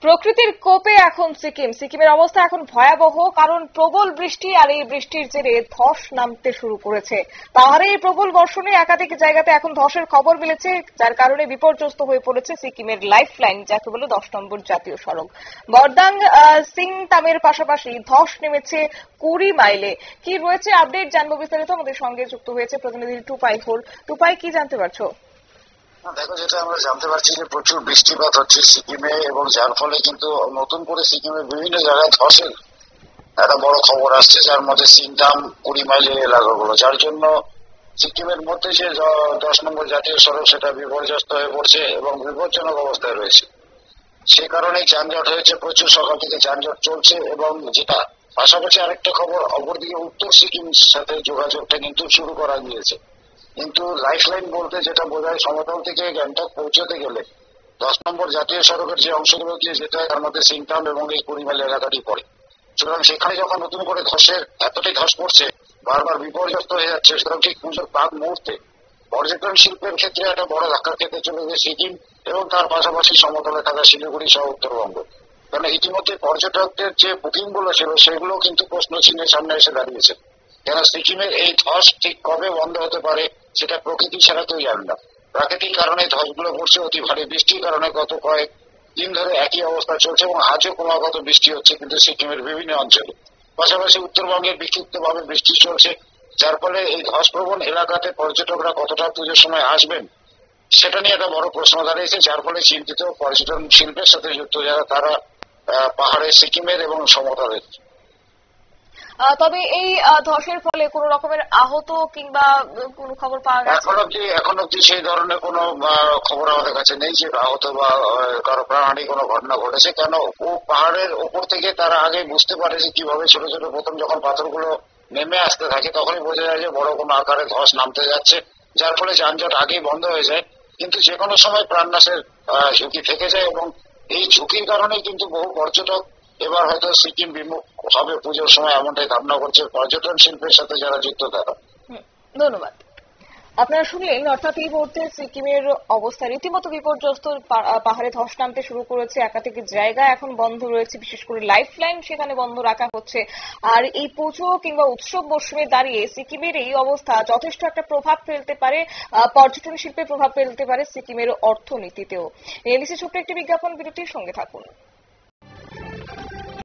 প্রকৃতির কোপে এখন সিকিমের অবস্থা এখন ভয়াবহ, কারণ প্রবল বৃষ্টি আর এই বৃষ্টির জেরে ধস নামতে শুরু করেছে। পাহাড়ে এই প্রবল বর্ষণে একাধিক জায়গাতে এখন ধসের খবর মিলেছে, যার কারণে বিপর্যস্ত হয়ে পড়েছে সিকিমের লাইফ লাইন, যাকে বলে 10 নম্বর জাতীয় সড়ক। বর্দাং সিংতামের পাশাপাশি ধস নেমেছে 20 মাইলে। কি রয়েছে আপডেট জানবো বিস্তারিত। আমাদের সঙ্গে যুক্ত হয়েছে প্রতিনিধি টুপাই হোল। টুপাই, কি জানতে পারছো? দেখো, যেটা আমরা জানতে পারছি যে প্রচুর বৃষ্টিপাত হচ্ছে সিকিমে, এবং যার ফলে কিন্তু নতুন করে সিকিমের বিভিন্ন জায়গায় ধসের একটা বড় খবর আসছে, যার মধ্যে সিংতাম 20 মাইলের এলাকাগুলো, যার জন্য সিকিমের মধ্যে যে 10 নম্বর জাতীয় সড়ক সেটা বিপর্যস্ত হয়ে পড়ছে এবং বিপজ্জনক অবস্থায় রয়েছে। সে কারণে যানজট হয়েছে, প্রচুর সকাল থেকে যানজট চলছে। এবং যেটা পাশাপাশি আরেকটা খবর, অপরদিকে উত্তর সিকিম সাথে যোগাযোগটা কিন্তু শুরু করা গিয়েছে। কিন্তু লাইফ লাইন বলতে যেটা বোঝায়, সমতল থেকে গ্যাংটক পৌঁছতে গেলে 10 নম্বর জাতীয় সড়কের যে অংশগুলো দিয়ে যেতে হয়, তার মধ্যে সিংটাউন এবং এই 20 মাইল এলাকাটি পড়ে। সুতরাং সেখানে যখন নতুন করে ধসের এতটাই ধস পড়ছে, বারবার বিপর্যস্ত হয়ে যাচ্ছে, সুতরাং ঠিক পুজোর প্রাক মুহূর্তে পর্যটন শিল্পের ক্ষেত্রে একটা বড় ধাক্কা খেতে চলেছে সিকিম এবং তার পাশাপাশি সমতলে থাকা শিলিগুড়ি সহ উত্তরবঙ্গ। কারণ ইতিমধ্যে পর্যটকদের যে বুকিং গুলো ছিল সেগুলো কিন্তু প্রশ্ন চিহ্নের সামনে এসে দাঁড়িয়েছে। কেন সিকিমের এই ধস ঠিক কবে বন্ধ হতে পারে সেটা প্রকৃতি ছাড়া কেউ জানে না। প্রাকৃতিক কারণে ধসগুলো পড়ছে, অতি ভারী বৃষ্টির কারণে গত কয়েক দিন ধরে একই অবস্থা চলছে এবং আজও ক্রমাগত বৃষ্টি হচ্ছে কিন্তু সিকিমের বিভিন্ন অঞ্চলে। পাশাপাশি উত্তরবঙ্গে বিক্ষিপ্ত ভাবে বৃষ্টি চলছে, যার ফলে এই ধসপ্রবণ এলাকাতে পর্যটকরা কতটা পুজোর সময় আসবেন সেটা নিয়ে একটা বড় প্রশ্ন দাঁড়িয়েছে, যার ফলে চিন্তিত পর্যটন শিল্পের সাথে যুক্ত যারা, তারা পাহাড়ে সিকিমের এবং সমতলের। তবে এই ধসের ফলে কোন রকমের আহত কিংবা কোন খবর পাওয়া গেছে? এখন অব্দি সেই ধরনের কোনো খবর আমাদের কাছে নেই যে আহত বা কারো প্রাণহানি কোনো ঘটনা ঘটেছে। কেন ও পাহাড়ের ওপর থেকে তারা আগে বুঝতে পারে যে কিভাবে ছোট ছোট প্রথম যখন পাথরগুলো নেমে আসতে থাকে তখনই বোঝা যায় যে বড় কোনো আকারে ধস নামতে যাচ্ছে, যার ফলে যানজট আগেই বন্ধ হয়ে যায়। কিন্তু যে কোনো সময় প্রাণনাশের ঝুঁকি থেকে যায় এবং এই ঝুঁকির কারণে কিন্তু বহু পর্যটক এবার হয়তো সিকিম বিমুখ হবে পুজোর সময়, এমনটাই ধারণা করছে পর্যটন শিল্পের সাথে যারা যুক্ত তারা। ধন্যবাদ। আপনারা শুনলেন, অর্থাৎ এই মুহূর্তে সিকিমের অবস্থা রীতিমতো বিপর্যস্ত। পাহাড়ে ধস নামতে শুরু করেছে, একাধিক জায়গা এখন বন্ধ রয়েছে, বিশেষ করে লাইফ লাইন সেখানে বন্ধ রাখা হচ্ছে। আর এই পুজো কিংবা উৎসব মরশুমে দাঁড়িয়ে সিকিমের এই অবস্থা যথেষ্ট একটা প্রভাব ফেলতে পারে, পর্যটন শিল্পে প্রভাব ফেলতে পারে সিকিমের অর্থনীতিতেও। এলিসি ছোট্ট একটি বিজ্ঞাপন বিরতির সঙ্গে থাকুন।